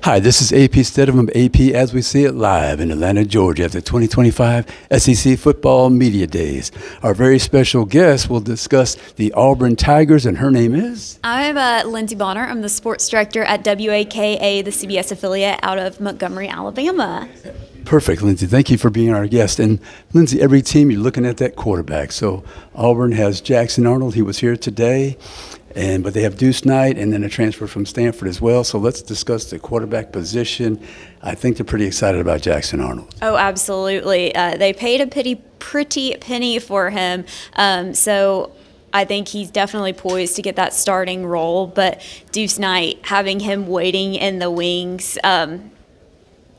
Hi, this is AP Stedham from AP As We See It live in Atlanta, Georgia at the 2025 SEC Football Media Days. Our very special guest will discuss the Auburn Tigers, and her name is? I'm Lindsey. I'm the sports director at WAKA, the CBS affiliate out of Montgomery, Alabama. Perfect, Lindsey. Thank you for being our guest. And Lindsey, every team you're looking at that quarterback. So Auburn has Jackson Arnold. He was here today. But they have Deuce Knight and then a transfer from Stanford as well. So let's discuss the quarterback position. I think they're pretty excited about Jackson Arnold. Oh, absolutely. They paid a pretty penny for him. So I think he's definitely poised to get that starting role. But Deuce Knight, having him waiting in the wings,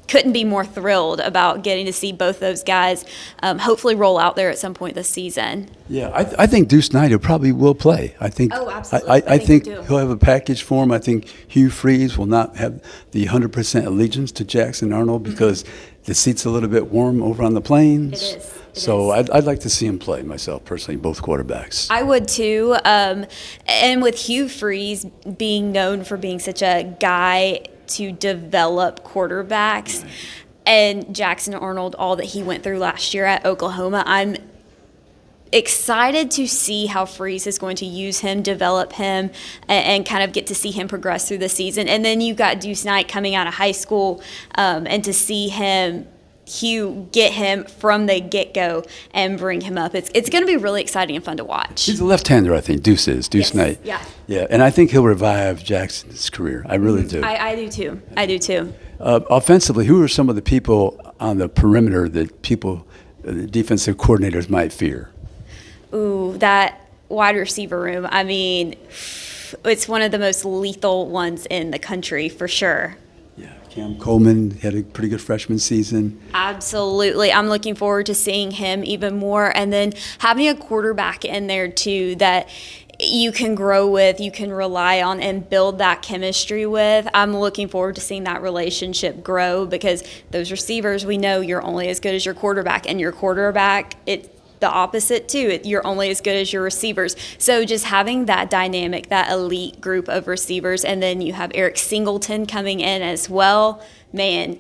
couldn't be more thrilled about getting to see both those guys hopefully roll out there at some point this season. Yeah, I think Deuce Knight probably will play. I think. Oh, absolutely. I think he'll have a package for him. I think Hugh Freeze will not have the 100% allegiance to Jackson Arnold because the seat's a little bit warm over on the plains. It is. So I'd like to see him play myself personally, both quarterbacks. I would too. And with Hugh Freeze being known for being such a guy to develop quarterbacks, right, and Jackson Arnold, all that he went through last year at Oklahoma, I'm excited to see how Freeze is going to use him, develop him, and kind of get to see him progress through the season. And then you've got Deuce Knight coming out of high school, and to see Hugh get him from the get-go and bring him up. It's going to be really exciting and fun to watch. He's a left-hander, I think, Deuce yes. Knight. Yeah, and I think he'll revive Jackson's career. I really do. I do too. I do too. Offensively, who are some of the people on the perimeter that the defensive coordinators might fear? Ooh, that wide receiver room. I mean, it's one of the most lethal ones in the country for sure. Yeah, Cam Coleman had a pretty good freshman season. Absolutely. I'm looking forward to seeing him even more. And then having a quarterback in there, too, that you can grow with, you can rely on, and build that chemistry with. I'm looking forward to seeing that relationship grow because those receivers, we know you're only as good as your quarterback. And your quarterback, it's the opposite, too. You're only as good as your receivers. So just having that dynamic, that elite group of receivers, and then you have Eric Singleton coming in as well. Man,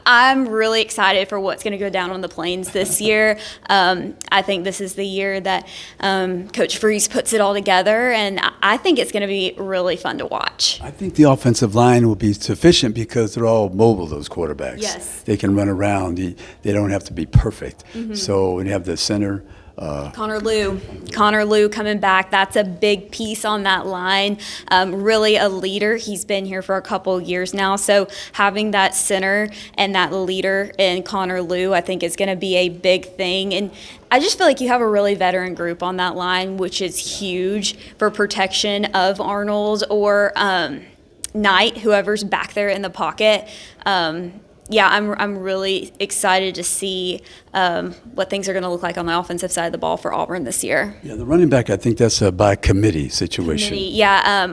I'm really excited for what's going to go down on the Plains this year. I think this is the year that Coach Freeze puts it all together, and I think it's going to be really fun to watch. I think the offensive line will be sufficient because they're all mobile, those quarterbacks. Yes. They can run around. They don't have to be perfect. Mm-hmm. So when you have the center, Connor Lew coming back. That's a big piece on that line. Really a leader. He's been here for a couple of years now. So having that center and that leader in Connor Lew, I think is going to be a big thing. And I just feel like you have a really veteran group on that line, which is huge for protection of Arnold or Knight, whoever's back there in the pocket. I'm really excited to see what things are going to look like on the offensive side of the ball for Auburn this year. Yeah, the running back, I think that's a by committee situation.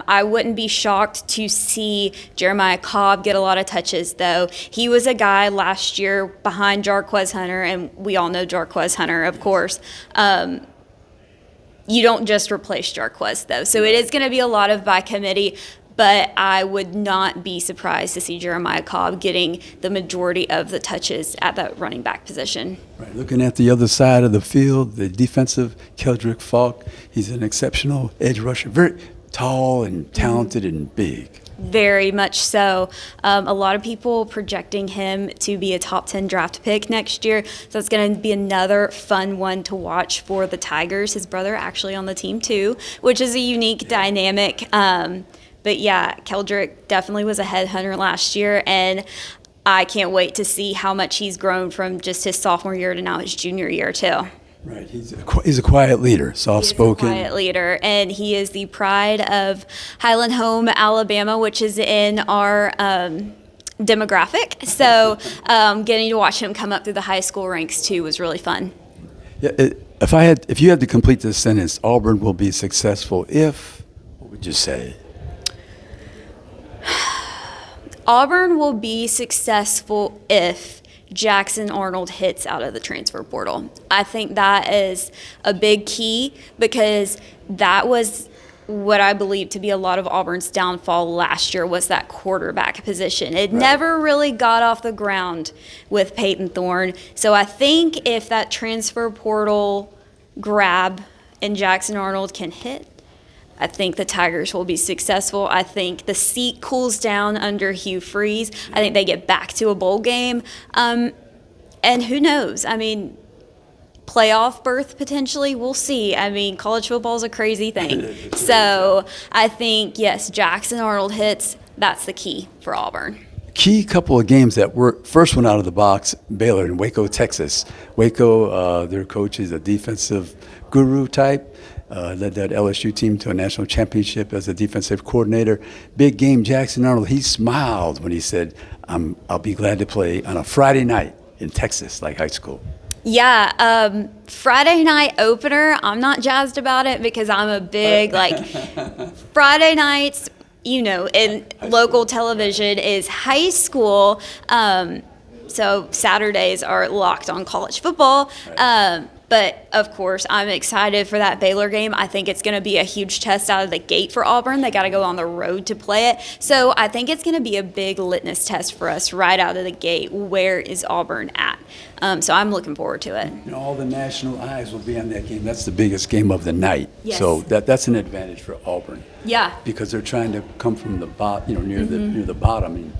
I wouldn't be shocked to see Jeremiah Cobb get a lot of touches, though. He was a guy last year behind Jarquez Hunter, and we all know Jarquez Hunter, of course. You don't just replace Jarquez, though. So it is going to be a lot of by committee. But I would not be surprised to see Jeremiah Cobb getting the majority of the touches at that running back position. Right. Looking at the other side of the field, the defensive, Keldrick Falk, he's an exceptional edge rusher, very tall and talented and big. Very much so. A lot of people projecting him to be a top 10 draft pick next year. So it's going to be another fun one to watch for the Tigers. His brother actually on the team too, which is a unique dynamic. But yeah, Keldrick definitely was a headhunter last year, and I can't wait to see how much he's grown from just his sophomore year to now his junior year too. Right, he's a quiet leader, soft-spoken. He's a quiet leader, and he is the pride of Highland Home, Alabama, which is in our demographic. So getting to watch him come up through the high school ranks too was really fun. Yeah, if you had to complete this sentence, Auburn will be successful if, what would you say? Auburn will be successful if Jackson Arnold hits out of the transfer portal. I think that is a big key because that was what I believe to be a lot of Auburn's downfall last year was that quarterback position. It never really got off the ground with Peyton Thorne. So I think if that transfer portal grab and Jackson Arnold can hit, I think the Tigers will be successful. I think the seat cools down under Hugh Freeze. I think they get back to a bowl game. And who knows? I mean, playoff berth potentially, we'll see. I mean, college football is a crazy thing. So I think, yes, Jackson Arnold hits. That's the key for Auburn. Key couple of games that were first one out of the box, Baylor in Waco, Texas. Waco, their coach is a defensive guru type. Led that LSU team to a national championship as a defensive coordinator. Big game, Jackson Arnold. He smiled when he said, I'll be glad to play on a Friday night in Texas, like high school. Yeah, Friday night opener, I'm not jazzed about it because I'm a big, Friday nights, in local television is high school. So Saturdays are locked on college football. But, of course, I'm excited for that Baylor game. I think it's going to be a huge test out of the gate for Auburn. They got to go on the road to play it. So I think it's going to be a big litmus test for us right out of the gate. Where is Auburn at? So I'm looking forward to it. All the national eyes will be on that game. That's the biggest game of the night. Yes. So that's an advantage for Auburn. Yeah. Because they're trying to come from the bottom, near the bottom, and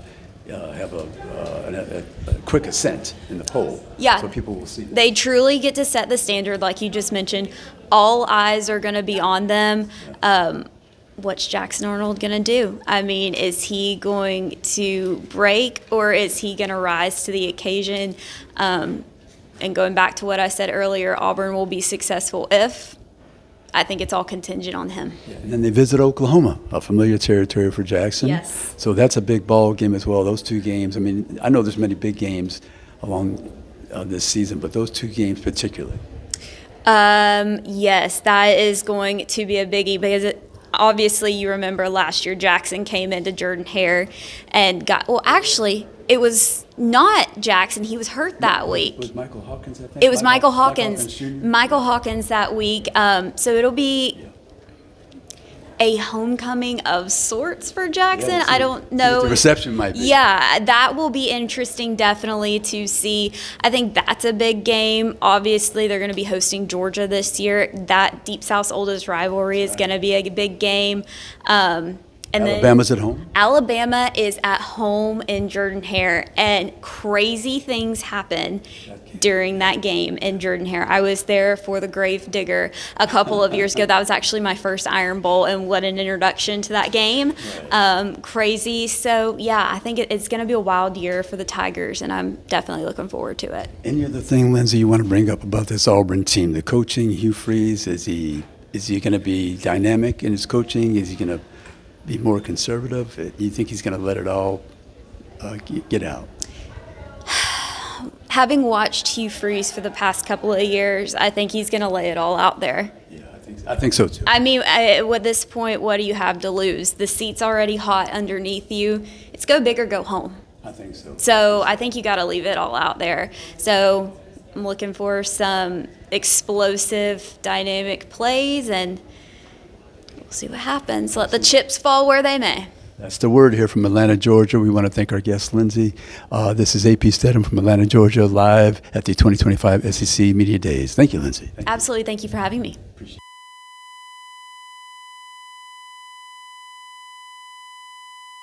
have a quick ascent in the poll. Yeah. So people will see that. They truly get to set the standard, like you just mentioned. All eyes are going to be on them. What's Jackson Arnold going to do? I mean, is he going to break or is he going to rise to the occasion? And going back to what I said earlier, Auburn will be successful if. I think it's all contingent on him. Yeah. And then they visit Oklahoma, a familiar territory for Jackson. Yes. So that's a big ball game as well. Those two games. I mean, I know there's many big games along this season, but those two games particularly. Yes, that is going to be a biggie because obviously you remember last year Jackson came into Jordan-Hare and actually it was not Jackson. He was hurt that week. It was Michael Hawkins, I think. It was Michael Hawkins. Michael Hawkins that week. So it'll be a homecoming of sorts for Jackson. Yeah, I don't know. The reception might be. Yeah, that will be interesting definitely to see. I think that's a big game. Obviously, they're going to be hosting Georgia this year. That Deep South's oldest rivalry is going to be a big game. And Alabama's at home? Alabama is at home in Jordan-Hare, and crazy things happen during that game in Jordan-Hare. I was there for the Grave Digger a couple of years ago. That was actually my first Iron Bowl, and what an introduction to that game. Crazy. So, yeah, I think it's going to be a wild year for the Tigers, and I'm definitely looking forward to it. Any other thing, Lindsey, you want to bring up about this Auburn team? The coaching, Hugh Freeze, is he going to be dynamic in his coaching? Is he going to be more conservative? You think he's going to let it all get out? Having watched Hugh Freeze for the past couple of years, I think he's going to lay it all out there. Yeah, I think so too. I mean, at this point, what do you have to lose? The seat's already hot underneath you. It's go big or go home. I think so. So I think you got to leave it all out there. So I'm looking for some explosive, dynamic plays, and we'll see what happens. Let the chips fall where they may. That's the word here from Atlanta, Georgia. We want to thank our guest, Lindsey. This is AP Stedham from Atlanta, Georgia, live at the 2025 SEC Media Days. Thank you, Lindsey. Absolutely. Thank you for having me. Appreciate it.